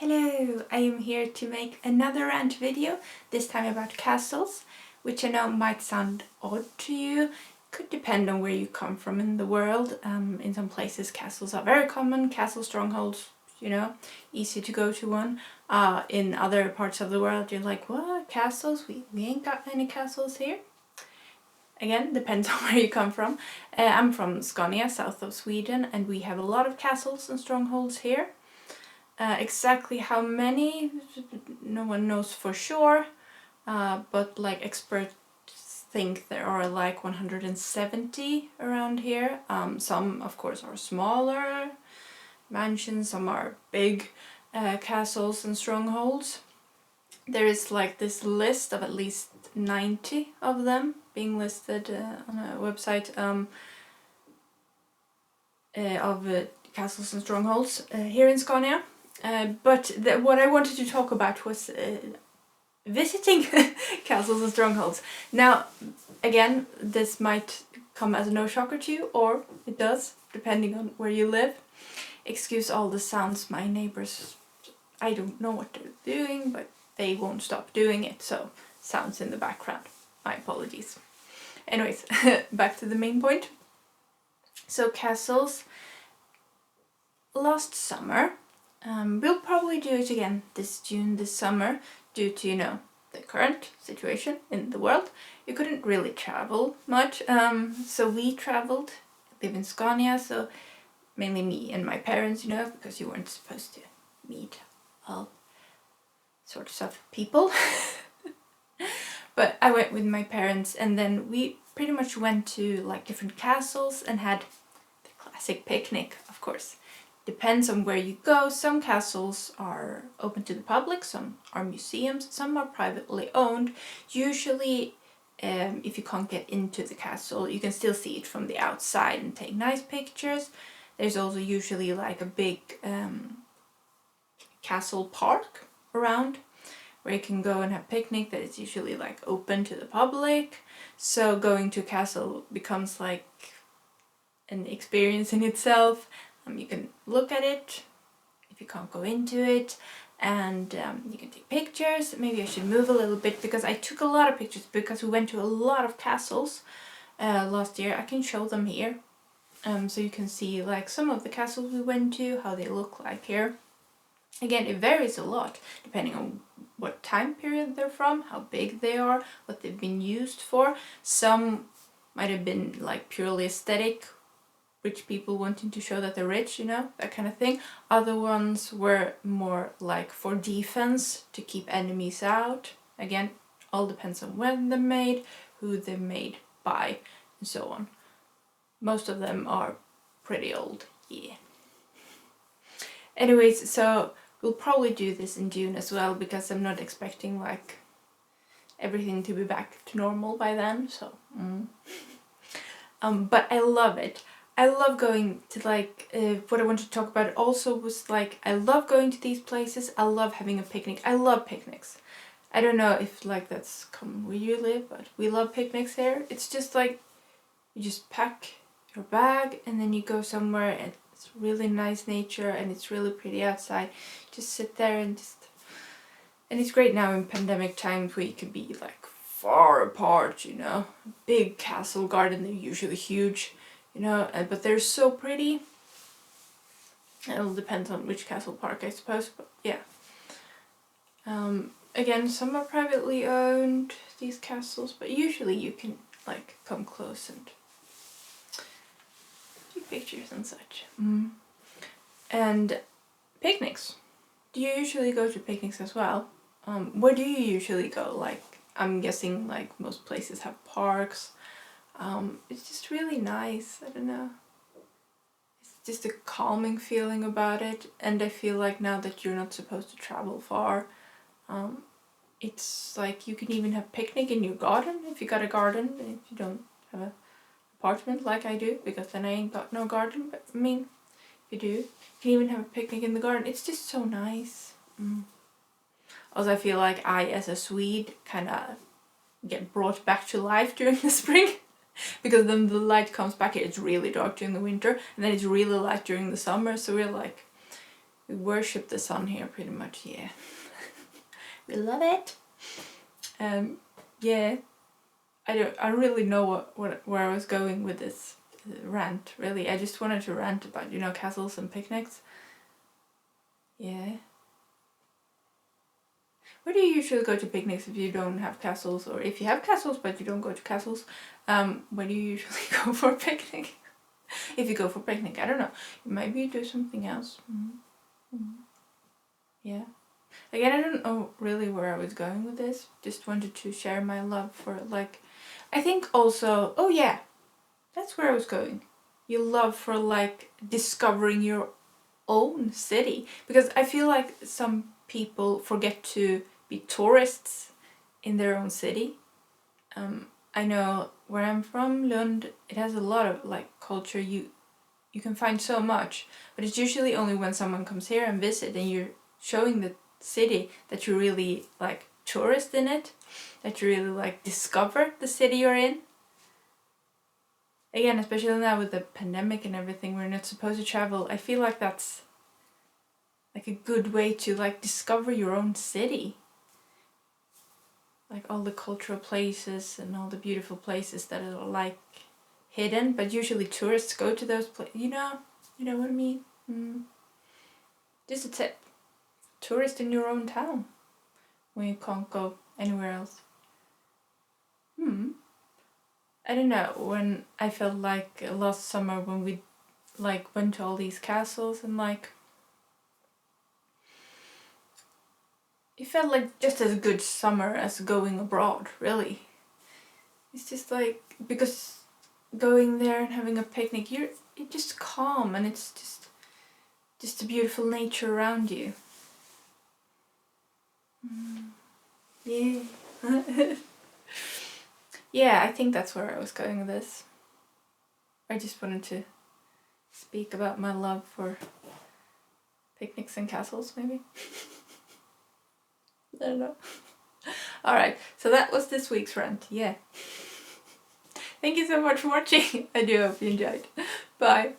Hello, I am here to make another rant video, this time about castles, which I know might sound odd to you. Could depend on where you come from in the world. In some places castles are very common, castle strongholds, easy to go to one. In other parts of the world you're like, what, castles? We ain't got any castles here. Again, depends on where you come from. I'm from Scania, south of Sweden, and we have a lot of castles and strongholds here. Exactly how many, no one knows for sure, but like experts think there are like 170 around here. Some of course are smaller mansions, some are big castles and strongholds. There is like this list of at least 90 of them being listed on a website of castles and strongholds here in Scania. But what I wanted to talk about was visiting castles and strongholds. Now, again, this might come as no shocker to you, or it does, depending on where you live. Excuse all the sounds, my neighbors, I don't know what they're doing, but they won't stop doing it, so sounds in the background. My apologies. Anyways, back to the main point. So castles, last summer, we'll probably do it again this summer, due to, the current situation in the world. You couldn't really travel much, so we traveled, live in Scania, so mainly me and my parents, because you weren't supposed to meet all sorts of people. But I went with my parents, and then we pretty much went to like different castles and had the classic picnic, of course. Depends on where you go. Some castles are open to the public, some are museums, some are privately owned. Usually, if you can't get into the castle, you can still see it from the outside and take nice pictures. There's also usually like a big castle park around where you can go and have picnic that is usually like open to the public. So going to a castle becomes like an experience in itself. You can look at it if you can't go into it, and you can take pictures. Maybe I should move a little bit because I took a lot of pictures because we went to a lot of castles last year. I can show them here, so you can see like some of the castles we went to, how they look like here. Again, it varies a lot depending on what time period they're from, how big they are, what they've been used for. Some might have been like purely aesthetic, rich people wanting to show that they're rich, that kind of thing. Other ones were more like for defense, to keep enemies out. Again, all depends on when they're made, who they're made by, and so on. Most of them are pretty old, yeah. Anyways, so we'll probably do this in June as well, because I'm not expecting like everything to be back to normal by then, so but I love it. I love going to like, what I wanted to talk about also was like, I love going to these places, I love having a picnic, I love picnics. I don't know if like that's common where you live, but we love picnics here. It's just like, you just pack your bag and then you go somewhere and it's really nice nature and it's really pretty outside. Just sit there and and it's great now in pandemic times where you can be like far apart, big castle garden, they're usually huge. But they're so pretty. It all depends on which castle park, I suppose, but yeah. Again, some are privately owned, these castles, but usually you can like come close and take pictures and such. And picnics. Do you usually go to picnics as well? Where do you usually go? Like, I'm guessing like most places have parks. It's just really nice, I don't know. It's just a calming feeling about it, and I feel like now that you're not supposed to travel far, it's like you can even have picnic in your garden if you got a garden, if you don't have an apartment like I do, because then I ain't got no garden, but I mean, if you do, you can even have a picnic in the garden. It's just so nice. Also, I feel like I, as a Swede, kind of get brought back to life during the spring. Because then the light comes back here, it's really dark during the winter, and then it's really light during the summer, so We worship the sun here pretty much, yeah. We love it. Yeah, I don't really know where I was going with this rant, really. I just wanted to rant about, you know, castles and picnics. Yeah. Where do you usually go to picnics if you don't have castles, or if you have castles but you don't go to castles? Where do you usually go for a picnic? If you go for a picnic, I don't know. Maybe you do something else. Yeah. Again, I don't know really where I was going with this. Just wanted to share my love for, like, I think also, oh yeah, that's where I was going. Your love for, like, discovering your own city. Because I feel like some people forget to be tourists in their own city. I know where I'm from, Lund, it has a lot of, like, culture. You can find so much, but it's usually only when someone comes here and visit and you're showing the city that you really, like, tourist in it, that you really, like, discover the city you're in. Again, especially now with the pandemic and everything, we're not supposed to travel. I feel like that's, like, a good way to, like, discover your own city. Like, all the cultural places and all the beautiful places that are, like, hidden, but usually tourists go to those places. You know what I mean? Just a tip. Tourist in your own town when you can't go anywhere else. I don't know, when I felt like last summer when we, like, went to all these castles and, like, it felt like just as good summer as going abroad, really. It's just like, because going there and having a picnic, you're just calm, and it's just the beautiful nature around you. Yeah. Yeah, I think that's where I was going with this. I just wanted to speak about my love for picnics and castles, maybe. I don't know. Alright, so that was this week's rant, yeah. Thank you so much for watching. I do hope you enjoyed. Bye.